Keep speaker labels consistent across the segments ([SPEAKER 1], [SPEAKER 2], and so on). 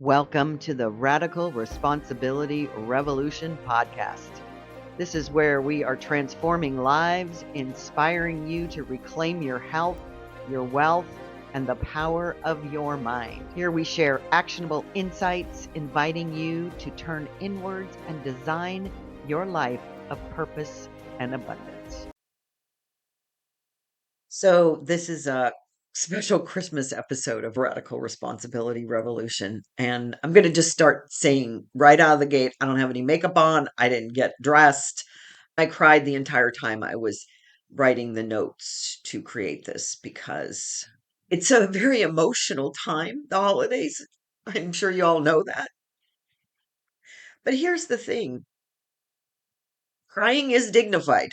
[SPEAKER 1] Welcome to the Radical Responsibility Revolution podcast. This is where we are transforming lives, inspiring you to reclaim your health, your wealth, and the power of your mind. Here we share actionable insights, inviting you to turn inwards and design your life of purpose and abundance. So, this is a special Christmas episode of Radical Responsibility Revolution. And I'm going to just start saying right out of the gate, I don't have any makeup on. I didn't get dressed. I cried the entire time I was writing the notes to create this because it's a very emotional time, the holidays. I'm sure you all know that. But here's the thing, crying is dignified.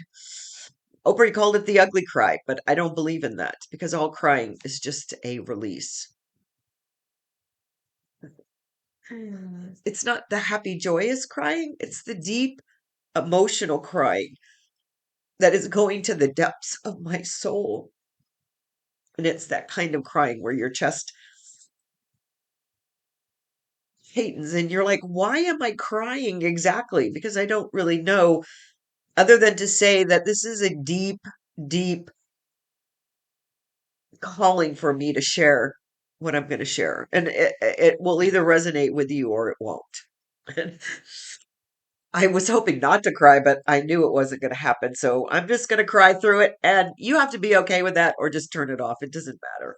[SPEAKER 1] Oprah called it the ugly cry, but I don't believe in that because all crying is just a release. It's not the happy, joyous crying, it's the deep, emotional crying that is going to the depths of my soul. And it's that kind of crying where your chest tightens and you're like, why am I crying exactly? Because I don't really know, other than to say that this is a deep, deep calling for me to share what I'm going to share. And it will either resonate with you or it won't. I was hoping not to cry, but I knew it wasn't going to happen. So I'm just going to cry through it. And you have to be okay with that or just turn it off. It doesn't matter.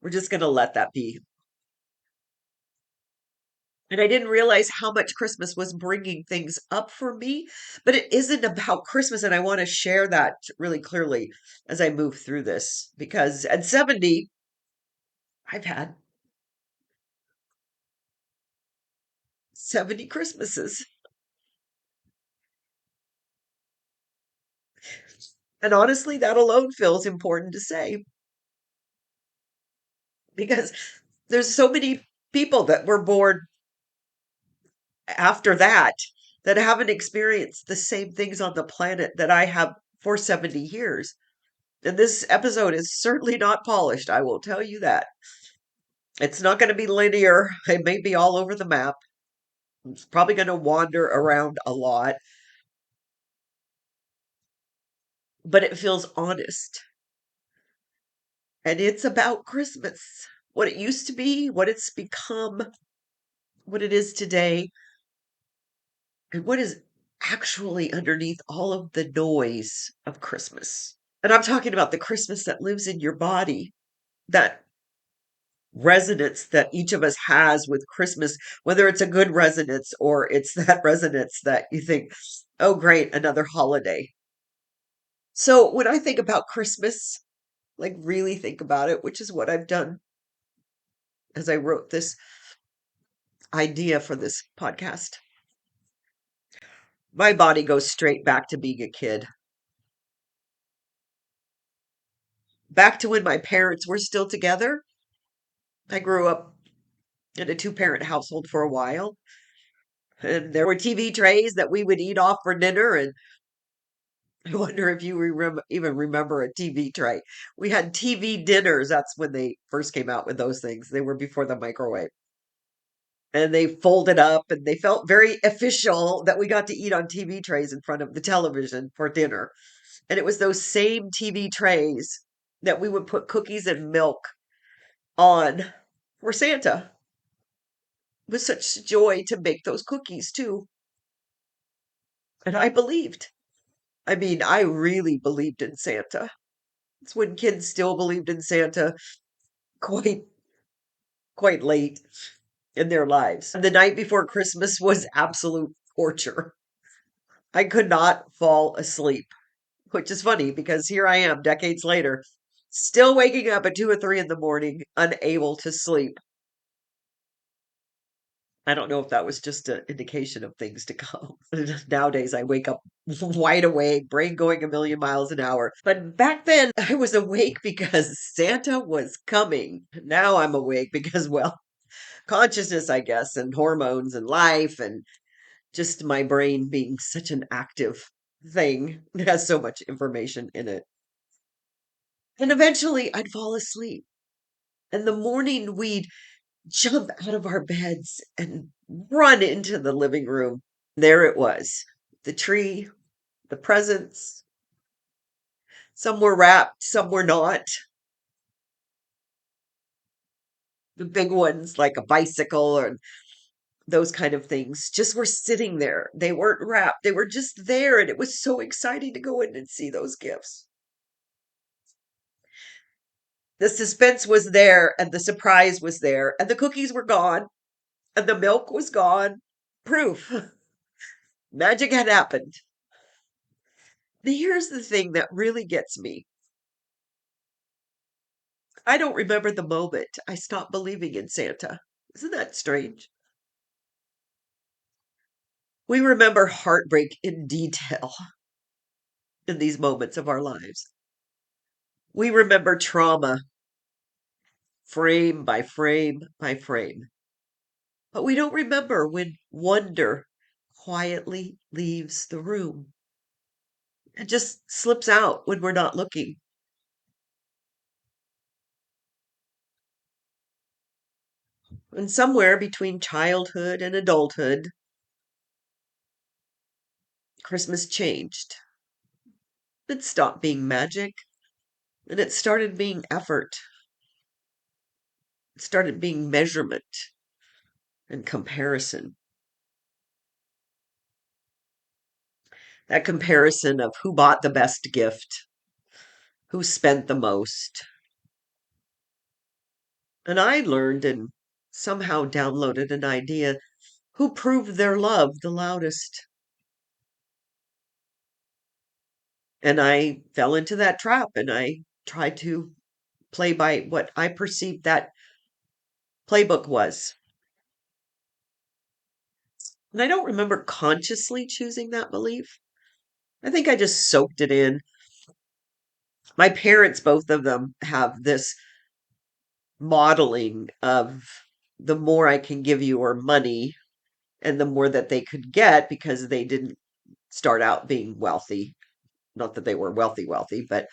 [SPEAKER 1] We're just going to let that be. And I didn't realize how much Christmas was bringing things up for me, but it isn't about Christmas. And I want to share that really clearly as I move through this because at 70, I've had 70 Christmases. And honestly, that alone feels important to say because there's so many people that were born after that that haven't experienced the same things on the planet that I have for 70 years. And this episode is certainly not polished, I will tell you that. It's not going to be linear. It may be all over the map. It's probably going to wander around a lot, but it feels honest. And it's about Christmas, what it used to be, what it's become, what it is today, and what is actually underneath all of the noise of Christmas. And I'm talking about the Christmas that lives in your body, that resonance that each of us has with Christmas, whether it's a good resonance or it's that resonance that you think, oh, great, another holiday. So when I think about Christmas, like really think about it, which is what I've done as I wrote this idea for this podcast, my body goes straight back to being a kid, back to when my parents were still together. I grew up in a two-parent household for a while, and there were TV trays that we would eat off for dinner. And I wonder if you even remember a TV tray. We had TV dinners. That's when they first came out with those things. They were before the microwave. And they folded up and they felt very official that we got to eat on TV trays in front of the television for dinner. And it was those same TV trays that we would put cookies and milk on for Santa. It was such joy to make those cookies too. And I believed. I mean, I really believed in Santa. It's when kids still believed in Santa quite quite late in their lives. The night before Christmas was absolute torture. I could not fall asleep, which is funny because here I am decades later, still waking up at 2 or 3 in the morning, unable to sleep. I don't know if that was just an indication of things to come. Nowadays, I wake up wide awake, brain going a million miles an hour. But back then, I was awake because Santa was coming. Now I'm awake because, well, consciousness, I guess, and hormones and life and just my brain being such an active thing. It has so much information in it. And eventually I'd fall asleep. And the morning we'd jump out of our beds and run into the living room. There it was, the tree, the presents. Some were wrapped, some were not. The big ones, like a bicycle or those kind of things, just were sitting there. They weren't wrapped, they were just there. And it was so exciting to go in and see those gifts. The suspense was there, and the surprise was there, and the cookies were gone, and the milk was gone. Proof magic had happened. Here's the thing that really gets me. I don't remember the moment I stopped believing in Santa. Isn't that strange? We remember heartbreak in detail in these moments of our lives. We remember trauma frame by frame by frame. But we don't remember when wonder quietly leaves the room. It just slips out when we're not looking. And somewhere between childhood and adulthood, Christmas changed. It stopped being magic and it started being effort. It started being measurement and comparison. That comparison of who bought the best gift, who spent the most. And I learned and somehow downloaded an idea who proved their love the loudest. And I fell into that trap and I tried to play by what I perceived that playbook was. And I don't remember consciously choosing that belief. I think I just soaked it in. My parents, both of them, have this modeling of the more I can give you or money and the more that they could get because they didn't start out being wealthy. Not that they were wealthy, wealthy, but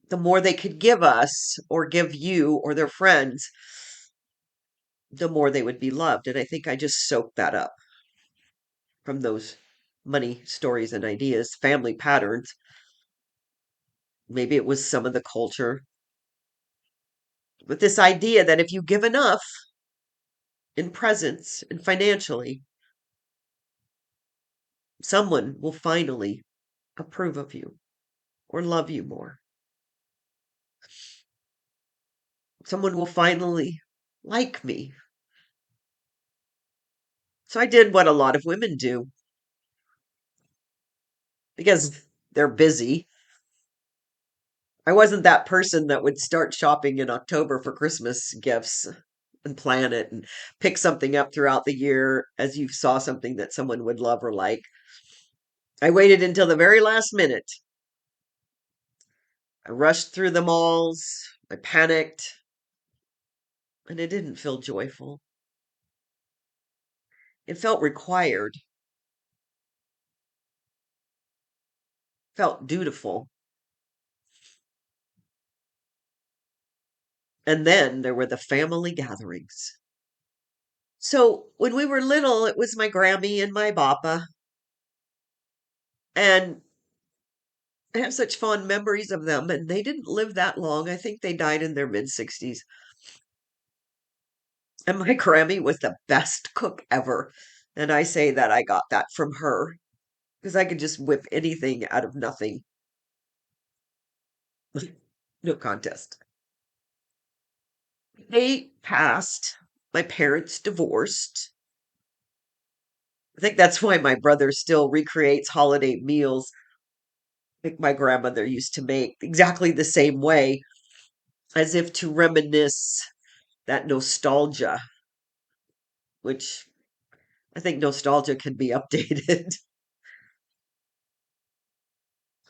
[SPEAKER 1] the more they could give us or give you or their friends, the more they would be loved. And I think I just soaked that up from those money stories and ideas, family patterns. Maybe it was some of the culture, but this idea that if you give enough in presence and financially, someone will finally approve of you or love you more. Someone will finally like me. So I did what a lot of women do because they're busy. I wasn't that person that would start shopping in October for Christmas gifts and plan it and pick something up throughout the year as you saw something that someone would love or like. I waited until the very last minute. I rushed through the malls. I panicked, and it didn't feel joyful. It felt required, felt dutiful. And then there were the family gatherings. So when we were little, it was my Grammy and my Papa. And I have such fond memories of them. And they didn't live that long. I think they died in their mid 60s. And my Grammy was the best cook ever. And I say that I got that from her because I could just whip anything out of nothing. No contest. They passed. My parents divorced. I think that's why my brother still recreates holiday meals like my grandmother used to make, exactly the same way, as if to reminisce that nostalgia, which I think nostalgia can be updated.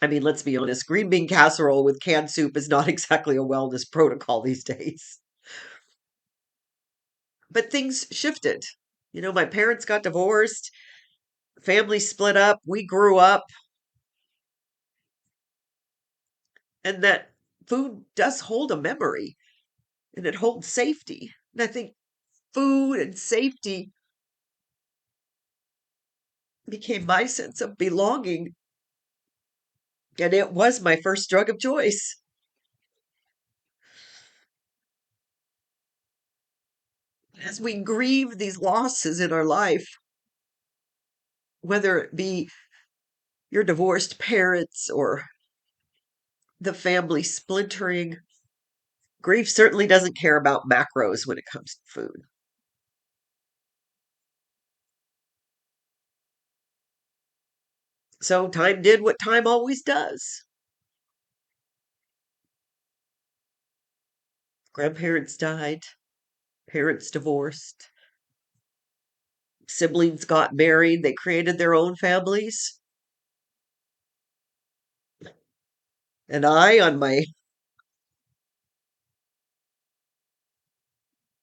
[SPEAKER 1] I mean, let's be honest, green bean casserole with canned soup is not exactly a wellness protocol these days. But things shifted. My parents got divorced, family split up, we grew up, and that food does hold a memory and it holds safety. And I think food and safety became my sense of belonging, and it was my first drug of choice. As we grieve these losses in our life, whether it be your divorced parents or the family splintering, grief certainly doesn't care about macros when it comes to food. So time did what time always does. Grandparents died, parents divorced, siblings got married, they created their own families. And I, on my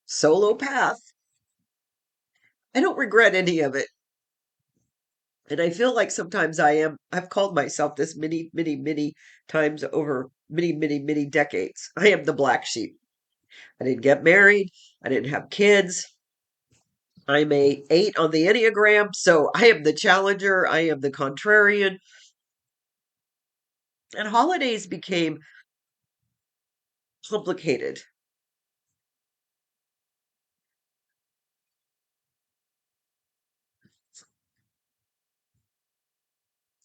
[SPEAKER 1] solo path, I don't regret any of it. And I feel like sometimes I've called myself this many, many, many times over many, many, many decades. I am the black sheep. I didn't get married. I didn't have kids. I'm a 8 on the Enneagram, so I am the challenger. I am the contrarian. And holidays became complicated.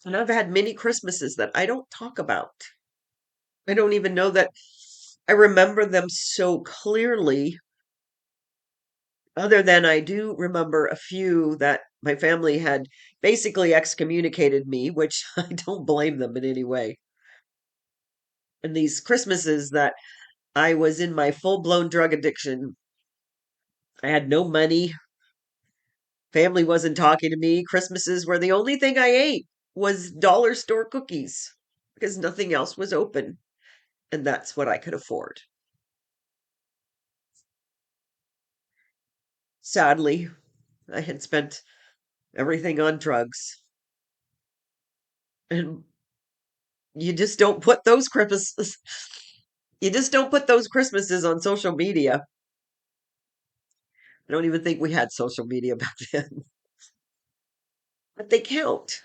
[SPEAKER 1] And I've had many Christmases that I don't talk about. I don't even know that I remember them so clearly, other than I do remember a few that my family had basically excommunicated me, which I don't blame them in any way. And these Christmases that I was in my full blown drug addiction, I had no money. Family wasn't talking to me. Christmases were the only thing I ate was dollar store cookies because nothing else was open. And that's what I could afford. Sadly, I had spent everything on drugs. And you just don't put those Christmases you just don't put those Christmases on social media. I don't even think we had social media back then. But they count.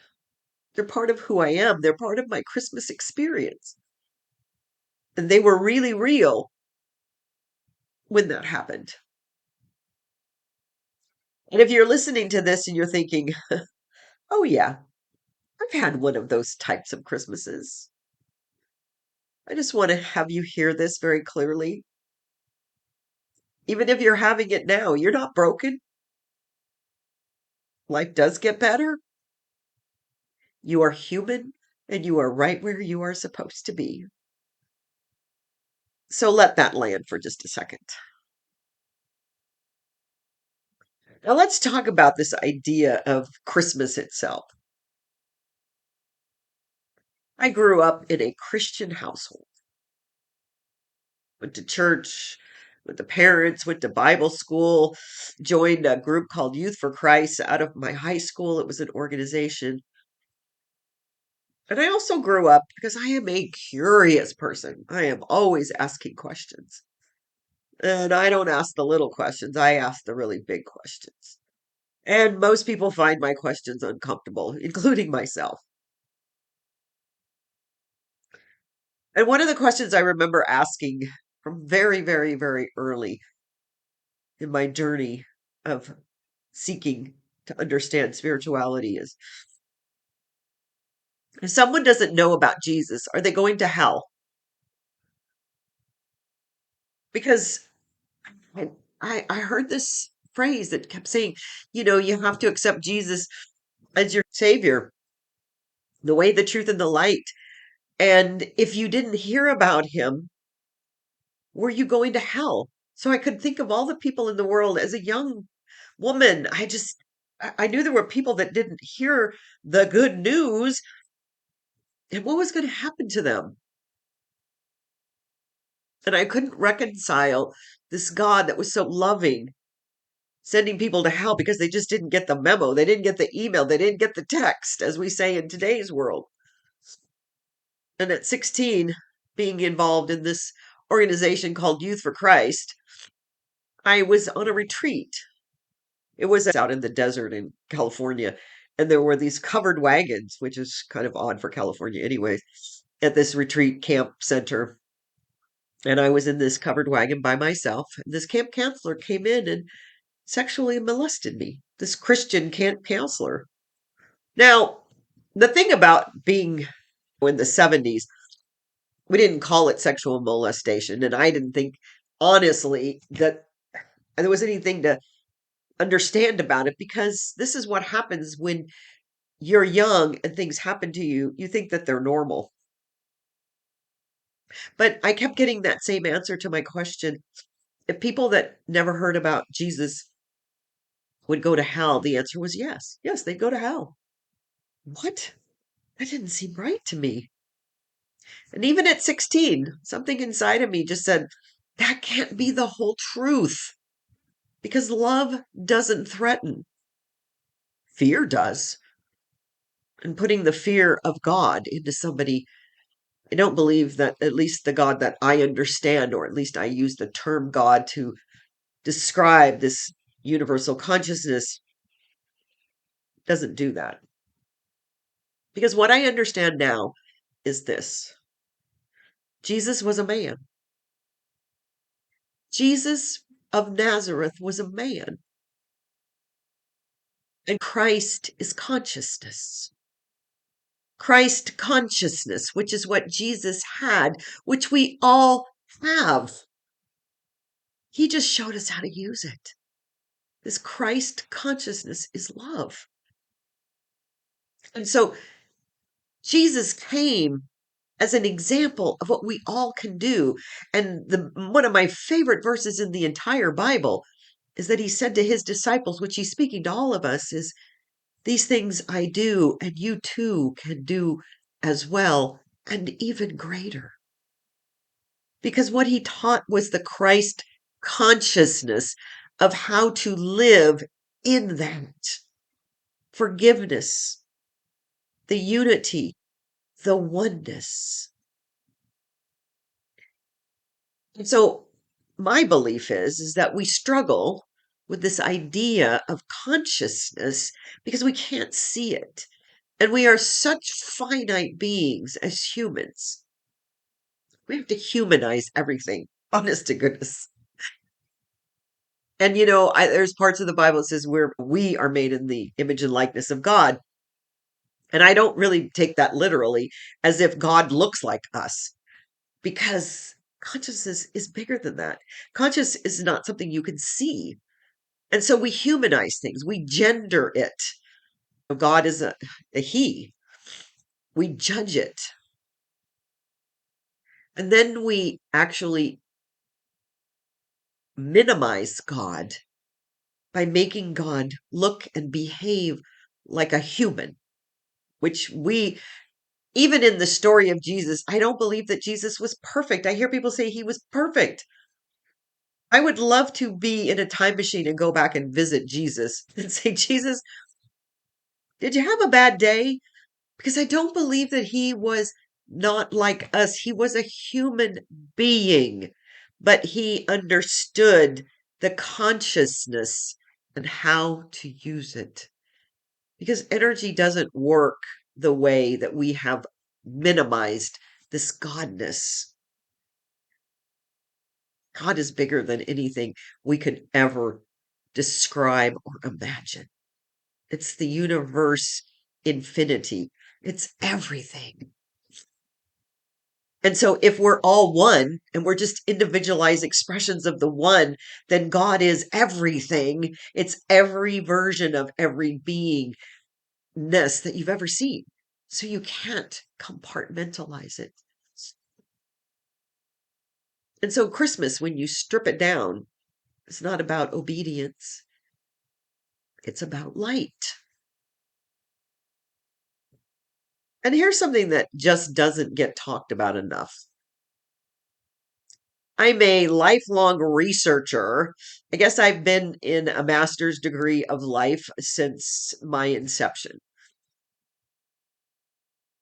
[SPEAKER 1] They're part of who I am. They're part of my Christmas experience. And they were really real when that happened. And if you're listening to this and you're thinking, oh, yeah, I've had one of those types of Christmases, I just want to have you hear this very clearly. Even if you're having it now, you're not broken. Life does get better. You are human and you are right where you are supposed to be. So let that land for just a second. Now let's talk about this idea of Christmas itself. I grew up in a Christian household. Went to church with the parents, went to Bible school, joined a group called Youth for Christ out of my high school. It was an organization. And I also grew up because I am a curious person. I am always asking questions. And I don't ask the little questions, I ask the really big questions. And most people find my questions uncomfortable, including myself. And one of the questions I remember asking from very, very, very early in my journey of seeking to understand spirituality is, if someone doesn't know about Jesus, are they going to hell? Because I, I heard this phrase that kept saying, you have to accept Jesus as your savior, the way, the truth, and the light. And if you didn't hear about him, were you going to hell? So I could think of all the people in the world as a young woman. I knew there were people that didn't hear the good news and what was going to happen to them. And I couldn't reconcile this God that was so loving, sending people to hell because they just didn't get the memo. They didn't get the email. They didn't get the text, as we say in today's world. And at 16, being involved in this organization called Youth for Christ, I was on a retreat. It was out in the desert in California, and there were these covered wagons, which is kind of odd for California anyway, at this retreat camp center. And I was in this covered wagon by myself. And this camp counselor came in and sexually molested me. This Christian camp counselor. Now, the thing about being in the 70s, we didn't call it sexual molestation. And I didn't think, honestly, that there was anything to understand about it because this is what happens when you're young and things happen to you. You think that they're normal. But I kept getting that same answer to my question. If people that never heard about Jesus would go to hell, the answer was yes. Yes, they'd go to hell. What? That didn't seem right to me. And even at 16, something inside of me just said, that can't be the whole truth because love doesn't threaten, fear does. And putting the fear of God into somebody, I don't believe that at least the God that I understand, or at least I use the term God to describe this universal consciousness, doesn't do that. Because what I understand now is this: Jesus was a man. Jesus of Nazareth was a man, and Christ is consciousness. Christ consciousness, which is what Jesus had, which we all have. He just showed us how to use it. This Christ consciousness is love. And so Jesus came as an example of what we all can do. And one of my favorite verses in the entire Bible is that he said to his disciples, which he's speaking to all of us, is these things I do, and you too can do as well, and even greater. Because what he taught was the Christ consciousness of how to live in that forgiveness, the unity, the oneness. And so my belief is that we struggle with this idea of consciousness because we can't see it. And we are such finite beings as humans. We have to humanize everything, honest to goodness. And there's parts of the Bible that says we are made in the image and likeness of God. And I don't really take that literally as if God looks like us, because consciousness is bigger than that. Conscious is not something you can see. And so we humanize things, we gender it. God is a he. We judge it. And then we actually minimize God by making God look and behave like a human, which even in the story of Jesus, I don't believe that Jesus was perfect. I hear people say he was perfect. I would love to be in a time machine and go back and visit Jesus and say, Jesus, did you have a bad day? Because I don't believe that he was not like us. He was a human being, but he understood the consciousness and how to use it. Because energy doesn't work the way that we have minimized this godness. God is bigger than anything we could ever describe or imagine. It's the universe infinity. It's everything. And so if we're all one and we're just individualized expressions of the one, then God is everything. It's every version of every beingness that you've ever seen. So you can't compartmentalize it. And so Christmas, when you strip it down, it's not about obedience. It's about light. And here's something that just doesn't get talked about enough. I'm a lifelong researcher. I guess I've been in a master's degree of life since my inception.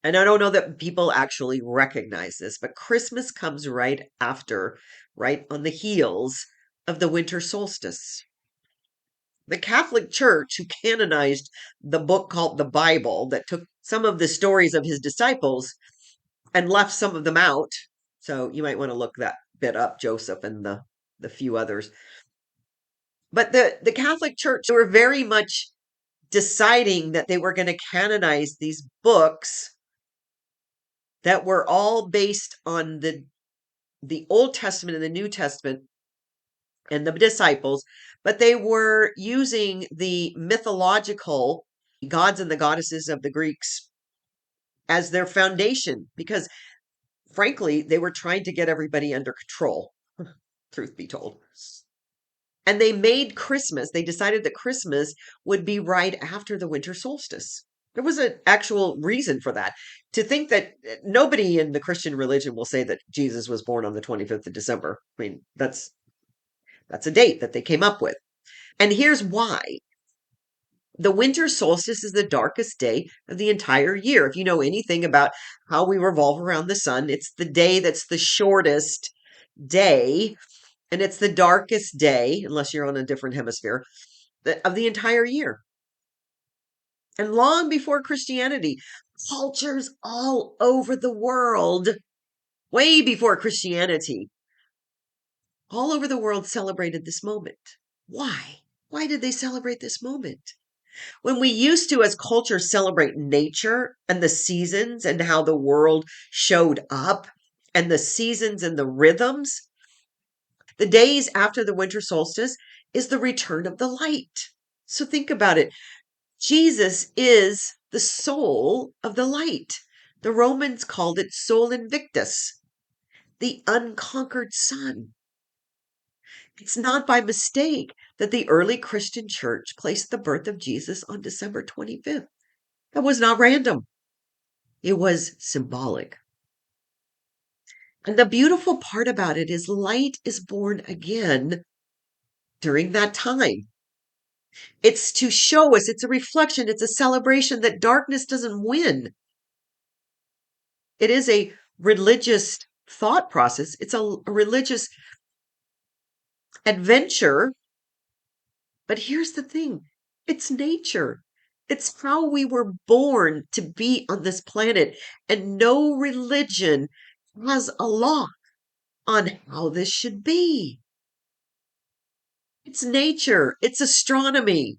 [SPEAKER 1] And I don't know that people actually recognize this, but Christmas comes right after, right on the heels of the winter solstice. The Catholic Church, who canonized the book called the Bible, that took some of the stories of his disciples and left some of them out. So you might want to look that bit up, Joseph and the few others. But the Catholic Church were very much deciding that they were going to canonize these books that were all based on the Old Testament and the New Testament and the disciples, but they were using the mythological gods and the goddesses of the Greeks as their foundation because, frankly, they were trying to get everybody under control, truth be told. And they made Christmas, they decided that Christmas would be right after the winter solstice. There was an actual reason for that. To think that nobody in the Christian religion will say that Jesus was born on the 25th of December. I mean, that's a date that they came up with. And here's why. The winter solstice is the darkest day of the entire year. If you know anything about how we revolve around the sun, it's the day that's the shortest day, and it's the darkest day, unless you're on a different hemisphere, of the entire year. And long before Christianity, cultures all over the world, way before Christianity, all over the world celebrated this moment. Why? Why did they celebrate this moment? When we used to, as culture, celebrate nature and the seasons and how the world showed up and the seasons and the rhythms, the days after the winter solstice is the return of the light. So think about it. Jesus is the soul of the light. The Romans called it Sol Invictus, the unconquered sun. It's not by mistake that the early Christian church placed the birth of Jesus on December 25th. That was not random. It was symbolic. And the beautiful part about it is light is born again during that time. It's to show us, it's a reflection, it's a celebration that darkness doesn't win. It is a religious thought process, it's a religious adventure. But here's the thing, it's nature. It's how we were born to be on this planet, and no religion has a law on how this should be. It's nature, it's astronomy,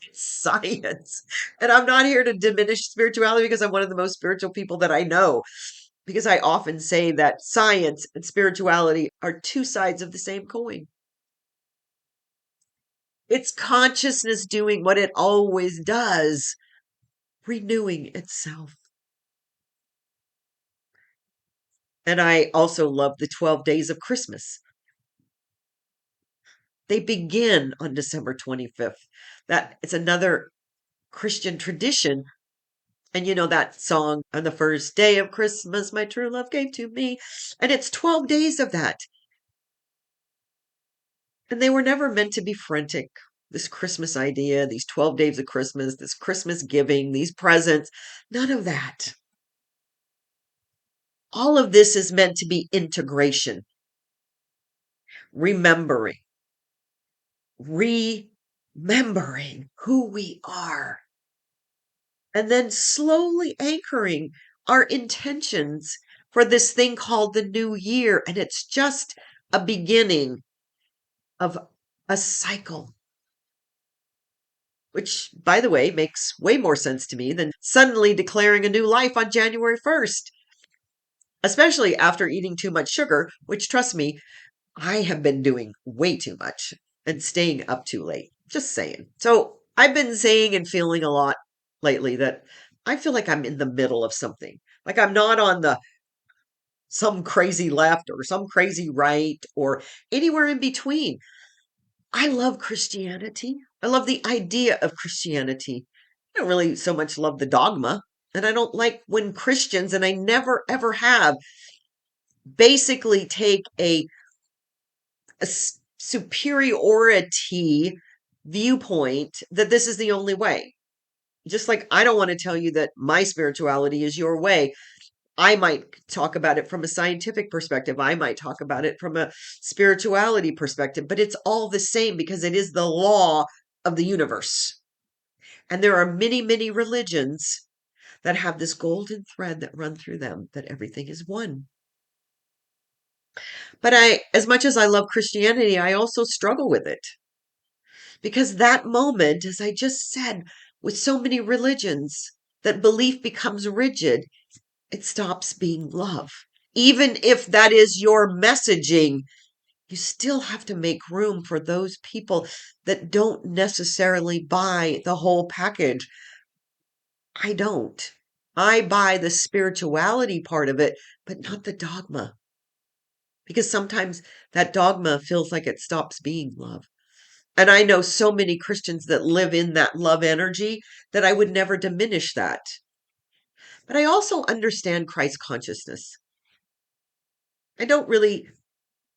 [SPEAKER 1] it's science. And I'm not here to diminish spirituality because I'm one of the most spiritual people that I know. Because I often say that science and spirituality are two sides of the same coin. It's consciousness doing what it always does, renewing itself. And I also love the 12 days of Christmas. They begin on December 25th. That it's another Christian tradition. And you know that song, on the first day of Christmas, my true love gave to me. And it's 12 days of that. And they were never meant to be frantic. This Christmas idea, these 12 days of Christmas, this Christmas giving, these presents, none of that. All of this is meant to be integration, remembering, remembering who we are, and then slowly anchoring our intentions for this thing called the new year. And it's just a beginning of a cycle, which, by the way, makes way more sense to me than suddenly declaring a new life on January 1st, especially after eating too much sugar, which, trust me, I have been doing way too much and staying up too late. Just saying. So I've been saying and feeling a lot lately that I feel like I'm in the middle of something. Like I'm not on the some crazy left or some crazy right or anywhere in between. I love Christianity. I love the idea of Christianity. I don't really so much love the dogma. And I don't like when Christians, and I never ever have, basically take a superiority viewpoint that this is the only way. Just like I don't want to tell you that my spirituality is your way. I might talk about it from a scientific perspective. I might talk about it from a spirituality perspective, but it's all the same because it is the law of the universe. And there are many, many religions that have this golden thread that run through them that everything is one. But as much as I love Christianity, I also struggle with it because that moment, as I just said, with so many religions, that belief becomes rigid, it stops being love. Even if that is your messaging, you still have to make room for those people that don't necessarily buy the whole package. I don't. I buy the spirituality part of it, but not the dogma. Because sometimes that dogma feels like it stops being love. And I know so many Christians that live in that love energy that I would never diminish that. But I also understand Christ consciousness. I don't really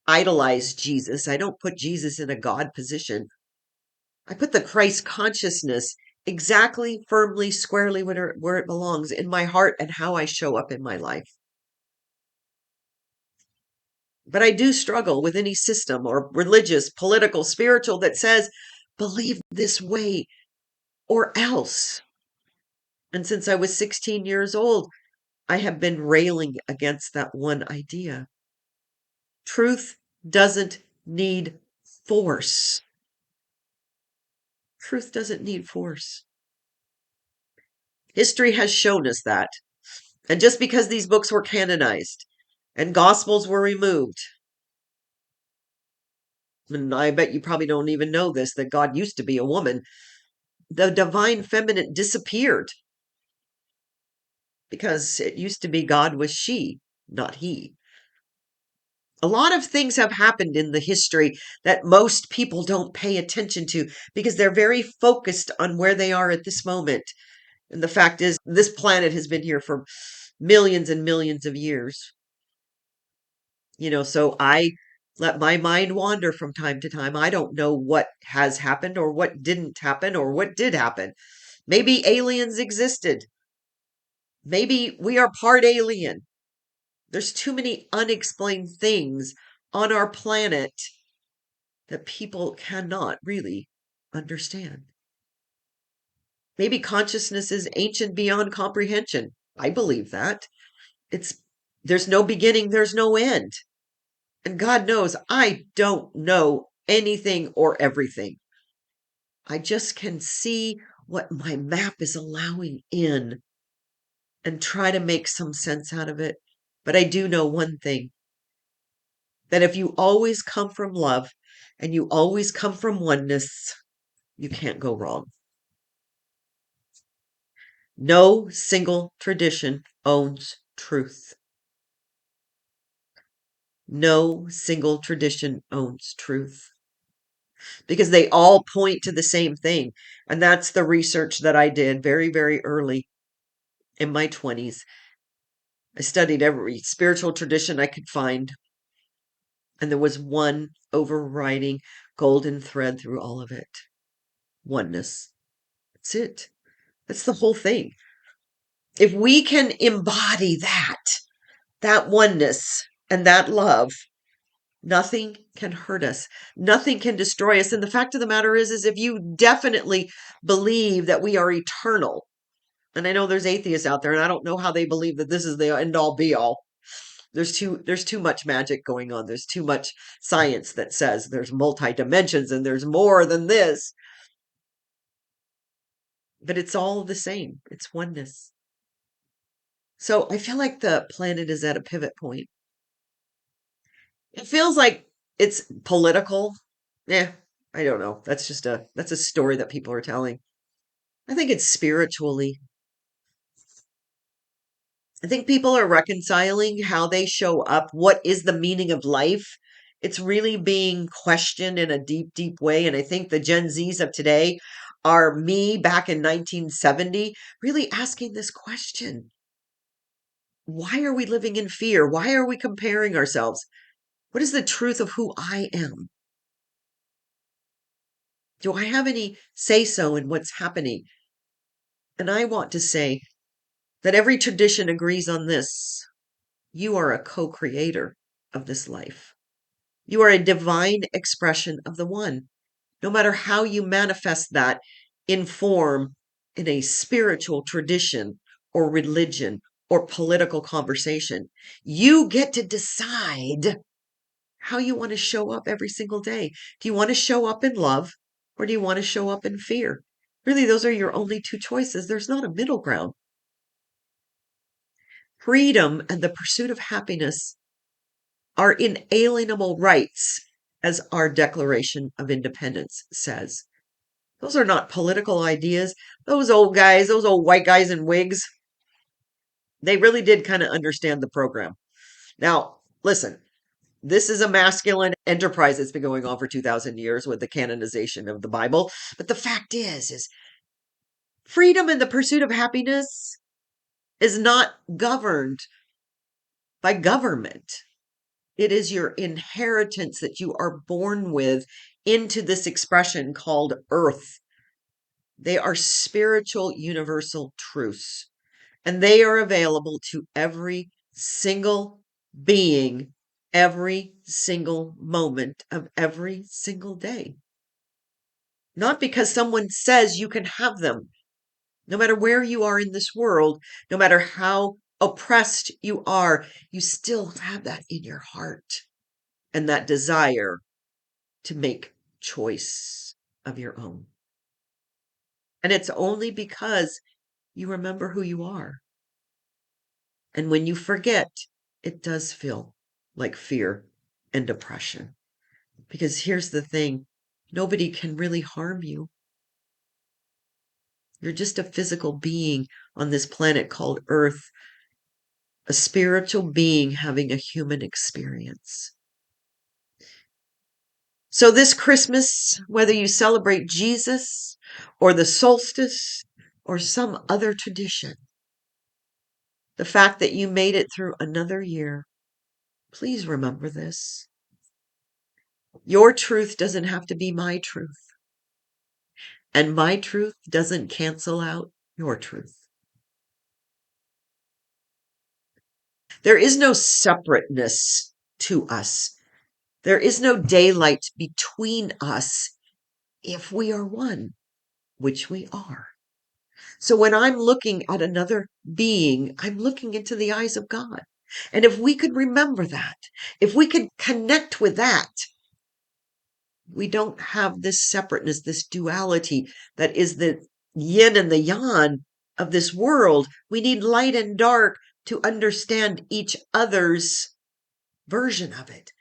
[SPEAKER 1] idolize Jesus. I don't put Jesus in a God position. I put the Christ consciousness exactly, firmly, squarely where it belongs in my heart and how I show up in my life. But I do struggle with any system or religious, political, spiritual that says, believe this way or else. And since I was 16 years old, I have been railing against that one idea. Truth doesn't need force. Truth doesn't need force. History has shown us that. And just because these books were canonized and gospels were removed, and I bet you probably don't even know this, that God used to be a woman, the divine feminine disappeared because it used to be God was she, not he. A lot of things have happened in the history that most people don't pay attention to because they're very focused on where they are at this moment. And the fact is, this planet has been here for millions and millions of years. So I let my mind wander from time to time. I don't know what has happened or what didn't happen or what did happen. Maybe aliens existed. Maybe we are part alien. There's too many unexplained things on our planet that people cannot really understand. Maybe consciousness is ancient beyond comprehension. I believe that. It's there's no beginning, there's no end. And God knows I don't know anything or everything. I just can see what my map is allowing in and try to make some sense out of it. But I do know one thing, that if you always come from love and you always come from oneness, you can't go wrong. No single tradition owns truth. No single tradition owns truth because they all point to the same thing. And that's the research that I did very, very early in my 20s. I studied every spiritual tradition I could find, and there was one overriding golden thread through all of it: oneness. That's it. That's the whole thing. If we can embody that oneness and that love, nothing can hurt us. Nothing can destroy us. And the fact of the matter is if you definitely believe that we are eternal, and I know there's atheists out there, and I don't know how they believe that this is the end all be all. There's too much magic going on. There's too much science that says there's multi dimensions and there's more than this. But it's all the same. It's oneness. So I feel like the planet is at a pivot point. It feels like it's political. Yeah, I don't know. That's a story that people are telling. I think it's spiritually. I think people are reconciling how they show up. What is the meaning of life? It's really being questioned in a deep, deep way. And I think the Gen Zs of today are me back in 1970, really asking this question. Why are we living in fear? Why are we comparing ourselves? What is the truth of who I am? Do I have any say so in what's happening? And I want to say that every tradition agrees on this. You are a co creator of this life. You are a divine expression of the One. No matter how you manifest that in form, in a spiritual tradition or religion or political conversation, you get to decide how you want to show up every single day. Do you want to show up in love or do you want to show up in fear? Really, those are your only two choices. There's not a middle ground. Freedom and the pursuit of happiness are inalienable rights, as our Declaration of Independence says. Those are not political ideas. Those old guys, those old white guys in wigs, they really did kind of understand the program. Now, listen, this is a masculine enterprise that's been going on for 2,000 years with the canonization of the Bible. But the fact is freedom and the pursuit of happiness is not governed by government. It is your inheritance that you are born with into this expression called earth. They are spiritual universal truths, and they are available to every single being, every single moment of every single day. Not because someone says you can have them, no matter where you are in this world, no matter how oppressed you are, you still have that in your heart and that desire to make choice of your own. And it's only because you remember who you are. And when you forget, it does feel like fear and depression. Because here's the thing, nobody can really harm you. You're just a physical being on this planet called Earth, a spiritual being having a human experience. So, this Christmas, whether you celebrate Jesus or the solstice or some other tradition, the fact that you made it through another year, please remember this. Your truth doesn't have to be my truth, and my truth doesn't cancel out your truth. There is no separateness to us. There is no daylight between us if we are one, which we are. So when I'm looking at another being, I'm looking into the eyes of God. And if we could remember that, if we could connect with that, we don't have this separateness, this duality that is the yin and the yang of this world. We need light and dark to understand each other's version of it.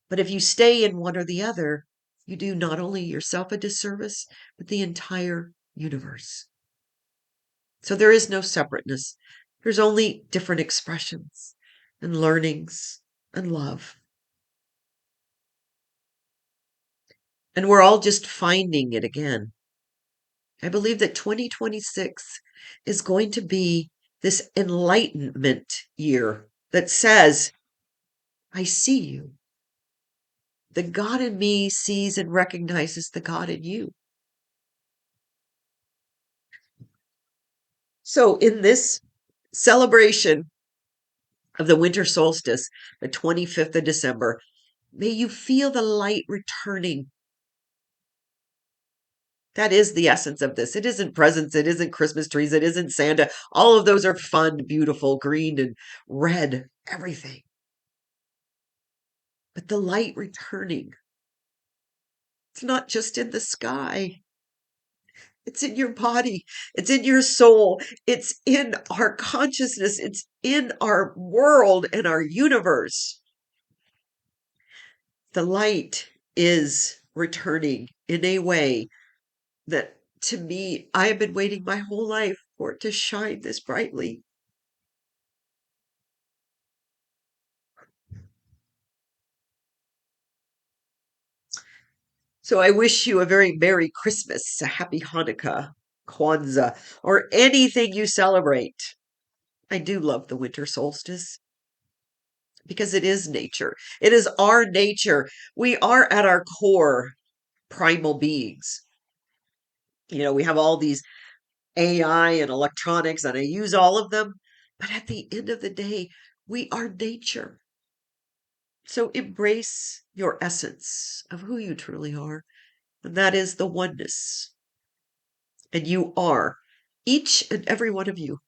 [SPEAKER 1] But if you stay in one or the other, you do not only yourself a disservice, but the entire universe. So there is no separateness. There's only different expressions and learnings and love. And we're all just finding it again. I believe that 2026 is going to be this enlightenment year that says, I see you. The God in me sees and recognizes the God in you. So, in this celebration of the winter solstice, the 25th of December, may you feel the light returning. That is the essence of this. It isn't presents, it isn't Christmas trees, it isn't Santa. All of those are fun, beautiful, green and red, everything. But the light returning, it's not just in the sky. It's in your body. It's in your soul. It's in our consciousness. It's in our world and our universe. The light is returning in a way that, to me, I have been waiting my whole life for it to shine this brightly. So I wish you a very Merry Christmas, a Happy Hanukkah, Kwanzaa, or anything you celebrate. I do love the winter solstice because it is nature. It is our nature. We are at our core primal beings. We have all these AI and electronics, and I use all of them. But at the end of the day, We are nature. So embrace your essence of who you truly are, and that is the oneness. And you are, each and every one of you,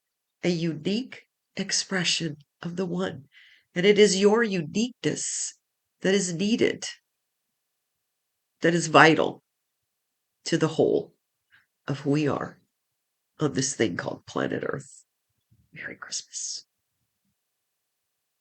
[SPEAKER 1] a unique expression of the one. And it is your uniqueness that is needed, that is vital to the whole of who we are on this thing called planet Earth. Merry Christmas.